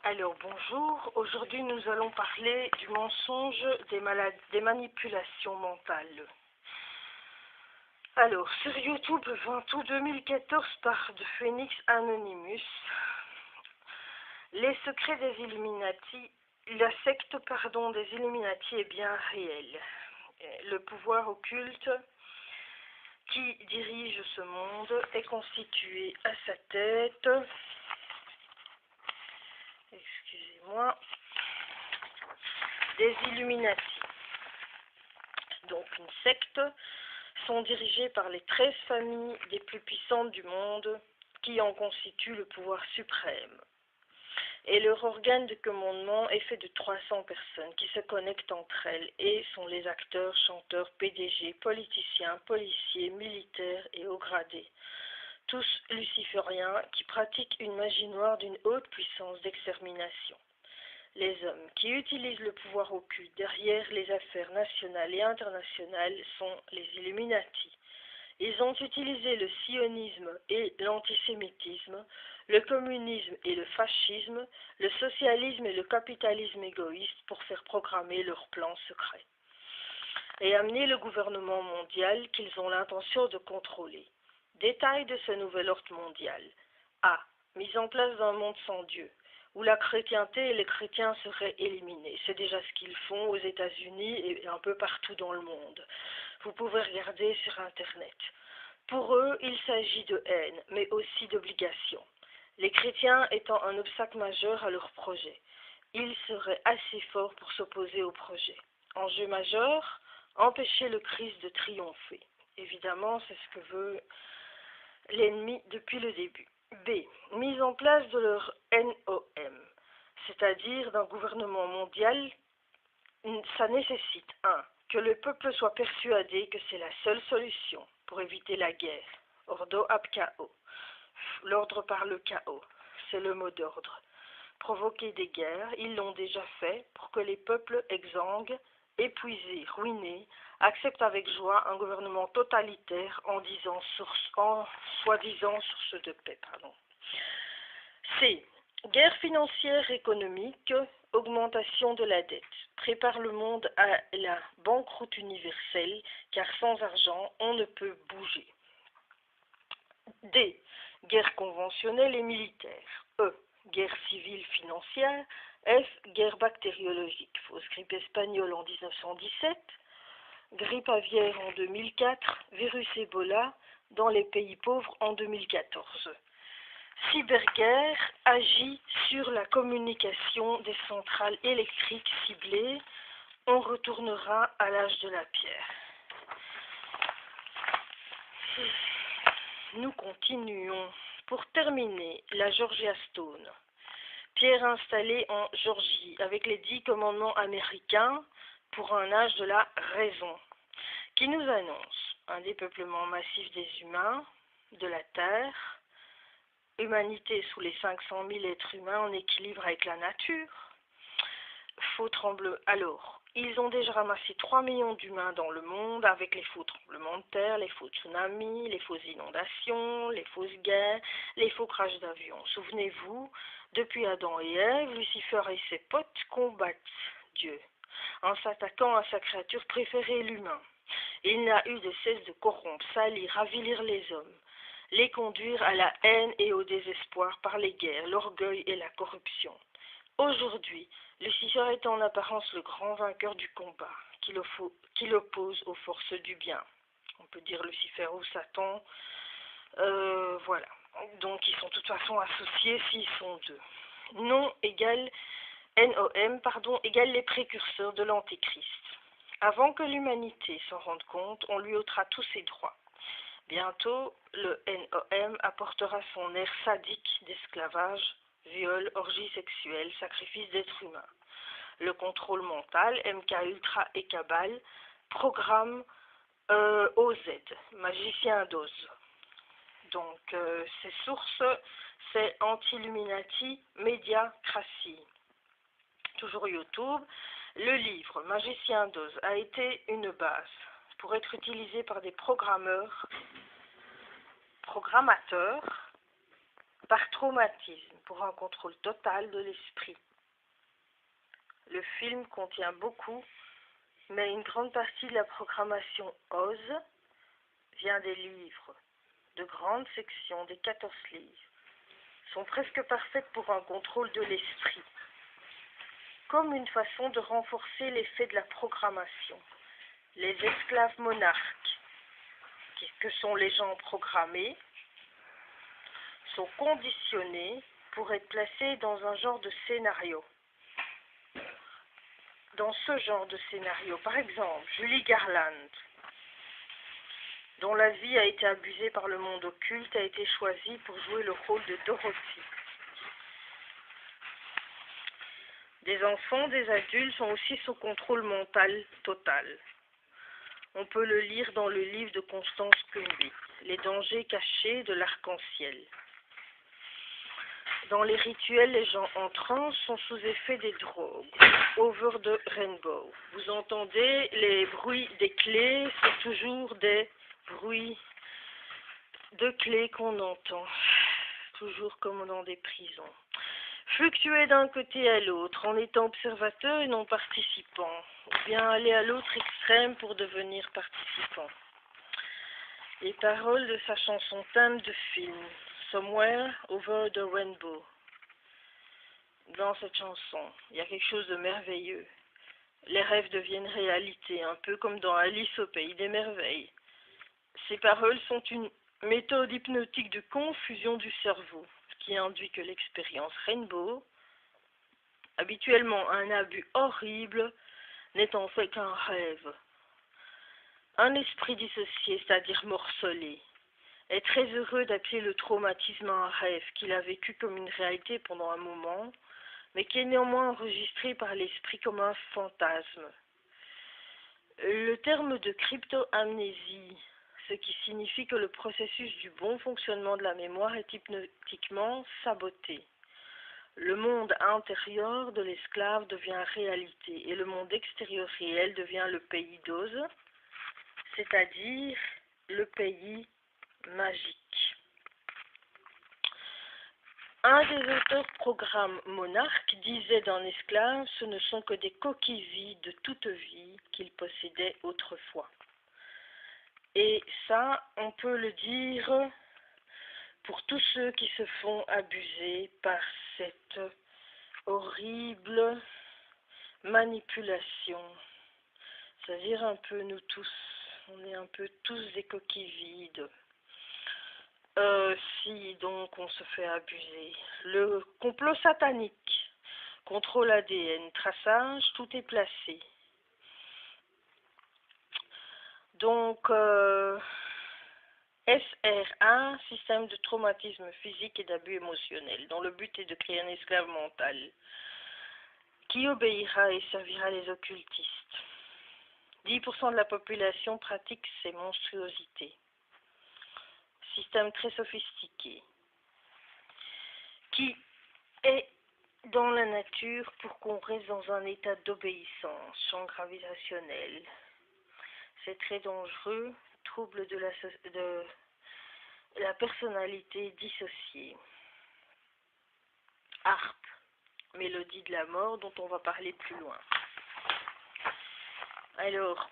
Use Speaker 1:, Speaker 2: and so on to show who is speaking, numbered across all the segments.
Speaker 1: Alors bonjour, aujourd'hui nous allons parler du mensonge des manipulations mentales. Alors sur YouTube, 20 août 2014 par The Phoenix Anonymous, les secrets des Illuminati, la secte des Illuminati est bien réelle. Le pouvoir occulte qui dirige ce monde est constitué à sa tête, excusez-moi, des Illuminati. Donc une secte sont dirigées par les 13 familles des plus puissantes du monde qui en constituent le pouvoir suprême. Et leur organe de commandement est fait de 300 personnes qui se connectent entre elles et sont les acteurs, chanteurs, PDG, politiciens, policiers, militaires et hauts gradés. Tous lucifériens qui pratiquent une magie noire d'une haute puissance d'extermination. Les hommes qui utilisent le pouvoir occulte derrière les affaires nationales et internationales sont les Illuminati. Ils ont utilisé le sionisme et l'antisémitisme, le communisme et le fascisme, le socialisme et le capitalisme égoïste pour faire programmer leurs plans secrets et amener le gouvernement mondial qu'ils ont l'intention de contrôler. Détail de ce nouvel ordre mondial. A. Mise en place d'un monde sans Dieu, où la chrétienté et les chrétiens seraient éliminés. C'est déjà ce qu'ils font aux États-Unis et un peu partout dans le monde. Vous pouvez regarder sur Internet. Pour eux, il s'agit de haine, mais aussi d'obligation. Les chrétiens étant un obstacle majeur à leur projet. Ils seraient assez forts pour s'opposer au projet. Enjeu majeur, empêcher le Christ de triompher. Évidemment, c'est ce que veut l'ennemi depuis le début. B. Mise en place de leur NOM, c'est-à-dire d'un gouvernement mondial. Ça nécessite 1. Que le peuple soit persuadé que c'est la seule solution pour éviter la guerre. Ordo ab chaos. L'ordre par le chaos, c'est le mot d'ordre. Provoquer des guerres, ils l'ont déjà fait pour que les peuples exsangues, épuisés, ruinés, acceptent avec joie un gouvernement totalitaire en soi-disant source de paix. C. Guerre financière économique, augmentation de la dette. Prépare le monde à la banqueroute universelle, car sans argent, on ne peut bouger. D. Guerre conventionnelle et militaire. E. Guerre civile financière. F. Guerre bactériologique. Fausse grippe espagnole en 1917. Grippe aviaire en 2004. Virus Ebola dans les pays pauvres en 2014. Cyberguerre agit sur la communication des centrales électriques ciblées. On retournera à l'âge de la pierre. Nous continuons. Pour terminer, la Georgia Stone. Pierre installée en Georgie avec les 10 commandements américains pour un âge de la raison, qui nous annonce un dépeuplement massif des humains, de la Terre, humanité sous les 500 000 êtres humains en équilibre avec la nature. Faux tremblements. Alors, ils ont déjà ramassé 3 millions d'humains dans le monde avec les faux tremblements de terre, les faux tsunamis, les fausses inondations, les fausses guerres, les faux crashs d'avions. Souvenez-vous, depuis Adam et Ève, Lucifer et ses potes combattent Dieu en s'attaquant à sa créature préférée, l'humain. Il n'a eu de cesse de corrompre, salir, ravilir les hommes, les conduire à la haine et au désespoir par les guerres, l'orgueil et la corruption. Aujourd'hui, Lucifer est en apparence le grand vainqueur du combat, qui l'oppose aux forces du bien. On peut dire Lucifer ou Satan, voilà. Donc ils sont de toute façon associés s'ils sont deux. NOM égale les précurseurs de l'Antéchrist. Avant que l'humanité s'en rende compte, on lui ôtera tous ses droits. Bientôt, le NOM apportera son air sadique d'esclavage, viol, orgie sexuelle, sacrifice d'êtres humains. Le contrôle mental, MK Ultra et Cabal, programme OZ, magicien d'Oz. Donc, ces sources, c'est Anti-Illuminati, Médiacratie. Toujours YouTube. Le livre Magicien d'Oz a été une base pour être utilisé par des programmateurs par traumatisme pour un contrôle total de l'esprit. Le film contient beaucoup, mais une grande partie de la programmation Oz vient des livres. De grandes sections des 14 livres sont presque parfaites pour un contrôle de l'esprit, comme une façon de renforcer l'effet de la programmation. Les esclaves monarques, que sont les gens programmés, sont conditionnés pour être placés dans un genre de scénario. Dans ce genre de scénario, par exemple, Julie Garland, dont la vie a été abusée par le monde occulte, a été choisie pour jouer le rôle de Dorothy. Des enfants, des adultes sont aussi sous contrôle mental total. On peut le lire dans le livre de Constance Curry, Les dangers cachés de l'arc-en-ciel. Dans les rituels, les gens en transe sont sous effet des drogues. Over the Rainbow. Vous entendez les bruits des clés, c'est toujours des bruits de clés qu'on entend. Toujours comme dans des prisons. Fluctuer d'un côté à l'autre en étant observateur et non participant. Ou bien aller à l'autre extrême pour devenir participant. Les paroles de sa chanson thème de film. Somewhere Over the Rainbow. Dans cette chanson, il y a quelque chose de merveilleux. Les rêves deviennent réalité, un peu comme dans Alice au pays des merveilles. Ces paroles sont une méthode hypnotique de confusion du cerveau, qui induit que l'expérience Rainbow, habituellement un abus horrible, n'est en fait qu'un rêve. Un esprit dissocié, c'est-à-dire morcelé, est très heureux d'appeler le traumatisme un rêve qu'il a vécu comme une réalité pendant un moment, mais qui est néanmoins enregistré par l'esprit comme un fantasme. Le terme de crypto-amnésie, ce qui signifie que le processus du bon fonctionnement de la mémoire est hypnotiquement saboté. Le monde intérieur de l'esclave devient réalité et le monde extérieur réel devient le pays d'Oz, c'est-à-dire le pays magique. Un des auteurs programme monarque disait d'un esclave, ce ne sont que des coquilles vides de toute vie qu'il possédait autrefois. Et ça, on peut le dire pour tous ceux qui se font abuser par cette horrible manipulation. C'est-à-dire un peu nous tous, on est un peu tous des coquilles vides. Si donc on se fait abuser. Le complot satanique, contrôle ADN, traçage, tout est placé. Donc, SRA, système de traumatisme physique et d'abus émotionnel, dont le but est de créer un esclave mental qui obéira et servira les occultistes. 10% de la population pratique ces monstruosités. Système très sophistiqué qui est dans la nature pour qu'on reste dans un état d'obéissance, champ gravitationnel. C'est très dangereux, trouble de la personnalité dissociée. Harpe, mélodie de la mort dont on va parler plus loin. Alors,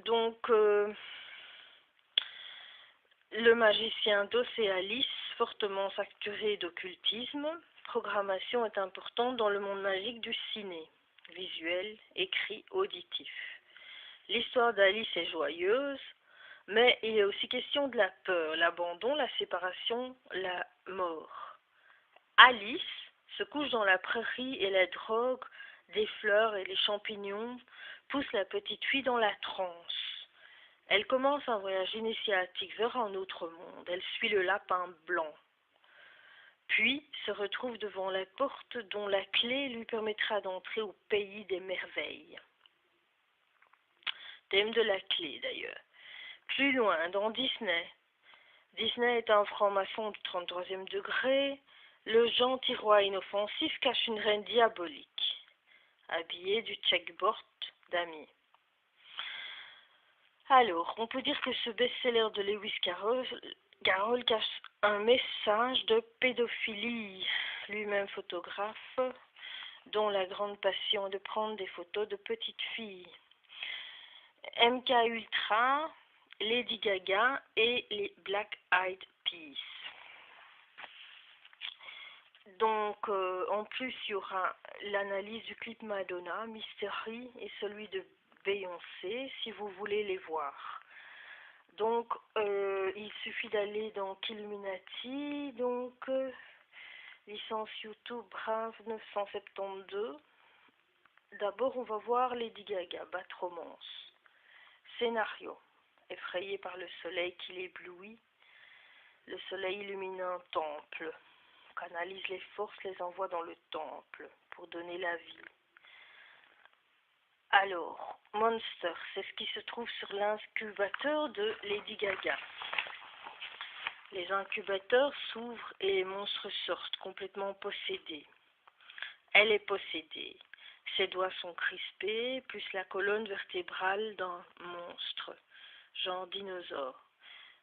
Speaker 1: donc, le magicien d'Oz et Alice, fortement saturé d'occultisme, programmation est importante dans le monde magique du ciné, visuel, écrit, auditif. L'histoire d'Alice est joyeuse, mais il est aussi question de la peur, l'abandon, la séparation, la mort. Alice se couche dans la prairie et la drogue, des fleurs et les champignons poussent la petite fille dans la transe. Elle commence un voyage initiatique vers un autre monde. Elle suit le lapin blanc. Puis se retrouve devant la porte dont la clé lui permettra d'entrer au pays des merveilles. Thème de la clé d'ailleurs. Plus loin, dans Disney. Disney est un franc-maçon du 33e degré. Le gentil roi inoffensif cache une reine diabolique, habillée du checkboard d'amis. Alors, on peut dire que ce best-seller de Lewis Carole cache un message de pédophilie, lui-même photographe, dont la grande passion est de prendre des photos de petites filles. MK Ultra, Lady Gaga et les Black Eyed Peas. Donc, en plus, il y aura l'analyse du clip Madonna, Mystery et celui de Beyoncé, si vous voulez les voir. Donc, il suffit d'aller dans Killuminati, donc, licence YouTube Brave 972. D'abord, on va voir Lady Gaga, Bad Romance. Scénario. Effrayé par le soleil qui l'éblouit, le soleil illumine un temple, canalise les forces, les envoie dans le temple pour donner la vie. Alors, Monster, c'est ce qui se trouve sur l'incubateur de Lady Gaga. Les incubateurs s'ouvrent et les monstres sortent complètement possédés. Elle est possédée. Ses doigts sont crispés, plus la colonne vertébrale d'un monstre, genre dinosaure.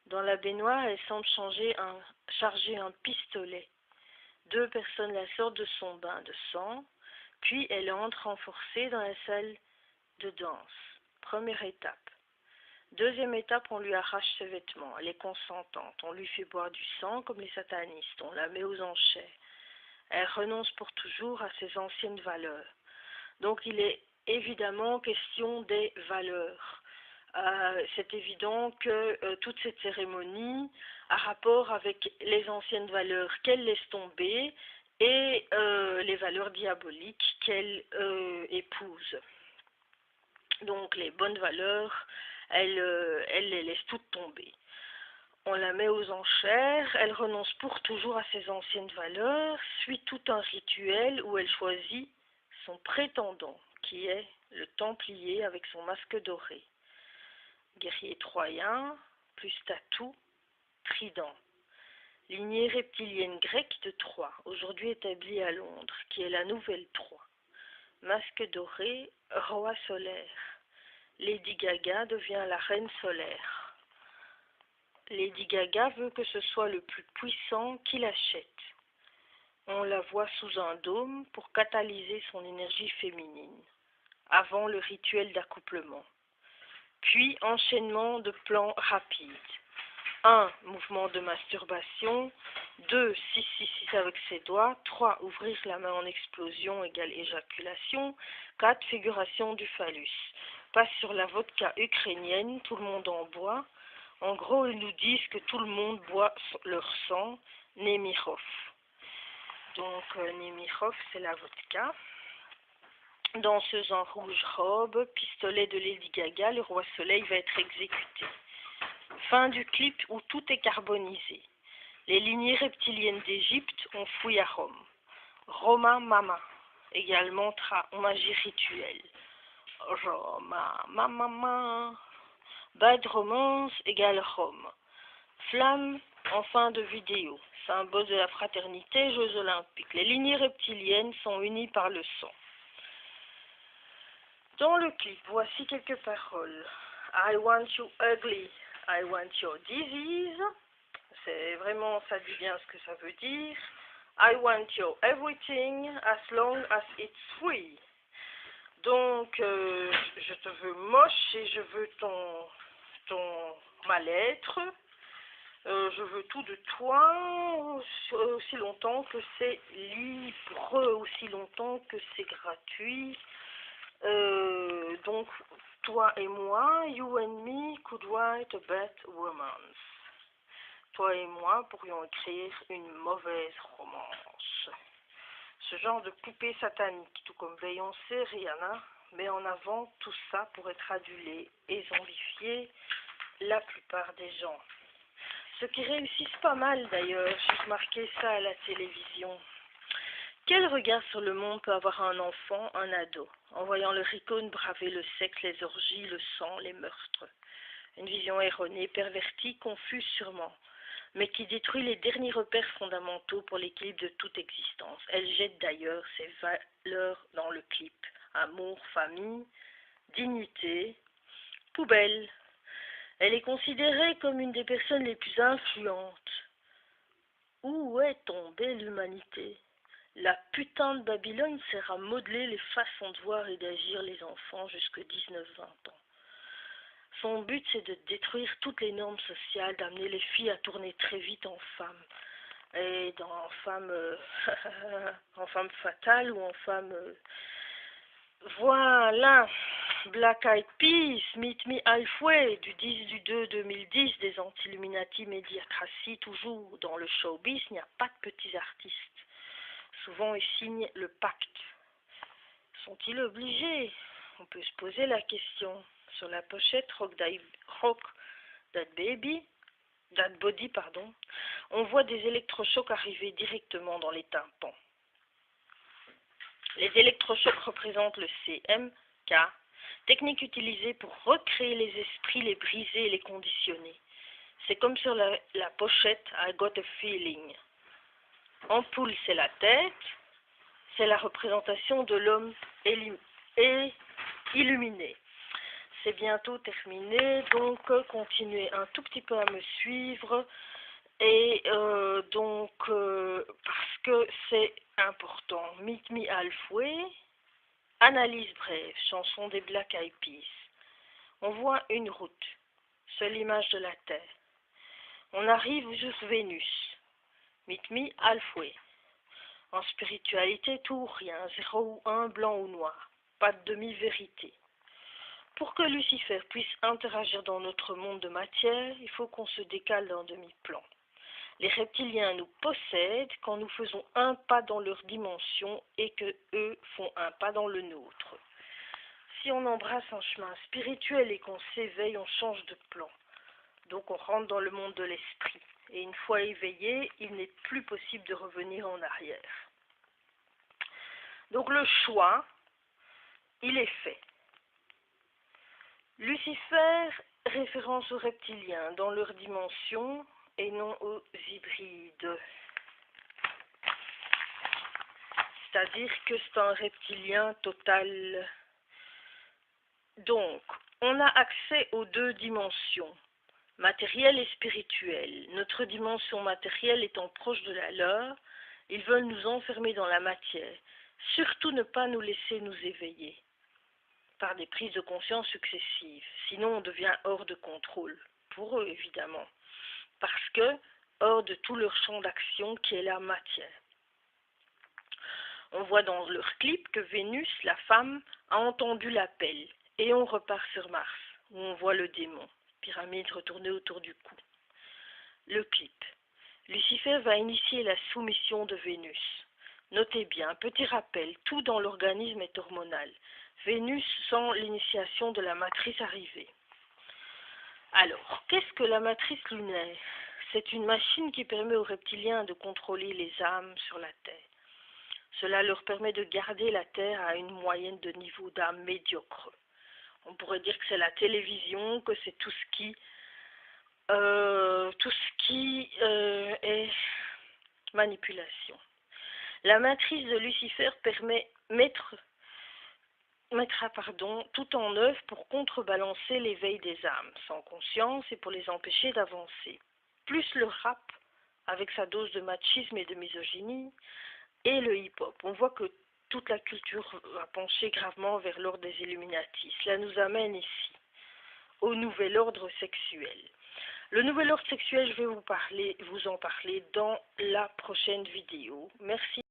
Speaker 1: Dans la baignoire, elle semble charger un pistolet. 2 personnes la sortent de son bain de sang, puis elle entre renforcée dans la salle de danse. Première étape. Deuxième étape, on lui arrache ses vêtements. Elle est consentante. On lui fait boire du sang comme les satanistes. On la met aux enchères. Elle renonce pour toujours à ses anciennes valeurs. Donc il est évidemment question des valeurs. C'est évident que toute cette cérémonie a rapport avec les anciennes valeurs qu'elle laisse tomber et les valeurs diaboliques qu'elle épouse. Donc les bonnes valeurs, elle les laisse toutes tomber. On la met aux enchères, elle renonce pour toujours à ses anciennes valeurs, suit tout un rituel où elle choisit son prétendant, qui est le Templier avec son masque doré. Guerrier troyen, plus tatou, trident. Lignée reptilienne grecque de Troie, aujourd'hui établie à Londres, qui est la nouvelle Troie. Masque doré, roi solaire. Lady Gaga devient la reine solaire. Lady Gaga veut que ce soit le plus puissant qui l'achète. On la voit sous un dôme pour catalyser son énergie féminine, avant le rituel d'accouplement. Puis enchaînement de plans rapides. 1. Mouvement de masturbation. 2. 6 avec ses doigts. 3. Ouvrir la main en explosion égale éjaculation. 4. Figuration du phallus. Passe sur la vodka ukrainienne, tout le monde en boit. En gros, ils nous disent que tout le monde boit leur sang, Nemirov. Donc, Nemirov, c'est la vodka. Danseuse en rouge robe, pistolet de Lady Gaga, le roi soleil va être exécuté. Fin du clip où tout est carbonisé. Les lignées reptiliennes d'Égypte ont fouillé à Rome. Roma Mama, également magie rituelle. Roma Mama. Bad Romance égale Rome. Flamme en fin de vidéo, symbole de la fraternité, Jeux olympiques. Les lignées reptiliennes sont unies par le sang. Dans le clip, voici quelques paroles. I want you ugly, I want your disease. C'est vraiment, ça dit bien ce que ça veut dire. I want your everything as long as it's free. Donc, je te veux moche et je veux ton mal-être. Je veux tout de toi aussi longtemps que c'est libre, aussi longtemps que c'est gratuit. Donc, toi et moi, you and me could write a bad romance. Toi et moi pourrions écrire une mauvaise romance. Ce genre de poupée satanique, tout comme Beyoncé, Rihanna, met en avant tout ça pour être adulé et zombifier la plupart des gens. Ceux qui réussissent pas mal d'ailleurs, j'ai remarqué ça à la télévision. Quel regard sur le monde peut avoir un enfant, un ado, en voyant le ricône braver le sexe, les orgies, le sang, les meurtres? Une vision erronée, pervertie, confuse sûrement, mais qui détruit les derniers repères fondamentaux pour l'équilibre de toute existence. Elle jette d'ailleurs ses valeurs dans le clip. Amour, famille, dignité, poubelle. Elle est considérée comme une des personnes les plus influentes. Où est tombée l'humanité? La putain de Babylone sert à modeler les façons de voir et d'agir les enfants jusqu'à 19-20 ans. Son but, c'est de détruire toutes les normes sociales, d'amener les filles à tourner très vite en femmes. Et en femmes en femme fatale ou en femme voilà. Black Eyed Peas, Meet Me Halfway, du 10/2/2010, des anti-Illuminati médiacratie, toujours dans le showbiz, il n'y a pas de petits artistes. Souvent, ils signent le pacte. Sont-ils obligés? On peut se poser la question. Sur la pochette Rock That Body, on voit des électrochocs arriver directement dans les tympans. Les électrochocs représentent le CMK, technique utilisée pour recréer les esprits, les briser et les conditionner. C'est comme sur la pochette I Got a Feeling. Ampoule, c'est la tête, c'est la représentation de l'homme illuminé. C'est bientôt terminé, donc continuez un tout petit peu à me suivre. Et parce que c'est important. Meet Me Halfway, analyse brève, chanson des Black Eyed Peas. On voit une route, seule image de la Terre. On arrive sur Vénus. Meet Me Halfway. En spiritualité, tout ou rien, 0 ou 1, blanc ou noir. Pas de demi-vérité. Pour que Lucifer puisse interagir dans notre monde de matière, il faut qu'on se décale d'un demi-plan. Les reptiliens nous possèdent quand nous faisons un pas dans leur dimension et que eux font un pas dans le nôtre. Si on embrasse un chemin spirituel et qu'on s'éveille, on change de plan. Donc on rentre dans le monde de l'esprit. Et une fois éveillé, il n'est plus possible de revenir en arrière. Donc le choix, il est fait. Lucifer, référence aux reptiliens dans leur dimension et non aux hybrides. C'est-à-dire que c'est un reptilien total. Donc, on a accès aux deux dimensions, matérielle et spirituelle. Notre dimension matérielle étant proche de la leur, ils veulent nous enfermer dans la matière. Surtout ne pas nous laisser nous éveiller par des prises de conscience successives. Sinon, on devient hors de contrôle. Pour eux, évidemment. Parce que, hors de tout leur champ d'action qui est la matière. On voit dans leur clip que Vénus, la femme, a entendu l'appel. Et on repart sur Mars, où on voit le démon, pyramide retournée autour du cou. Le clip. Lucifer va initier la soumission de Vénus. Notez bien, petit rappel, tout dans l'organisme est hormonal. Vénus sent l'initiation de la matrice arriver. Alors, qu'est-ce que la matrice lunaire? C'est une machine qui permet aux reptiliens de contrôler les âmes sur la Terre. Cela leur permet de garder la Terre à une moyenne de niveau d'âme médiocre. On pourrait dire que c'est la télévision, que c'est tout ce qui est manipulation. La matrice de Lucifer mettra tout en œuvre pour contrebalancer l'éveil des âmes sans conscience et pour les empêcher d'avancer. Plus le rap, avec sa dose de machisme et de misogynie, et le hip-hop. On voit que toute la culture va pencher gravement vers l'ordre des Illuminati. Cela nous amène ici, au nouvel ordre sexuel. Le nouvel ordre sexuel, je vais vous en parler dans la prochaine vidéo. Merci.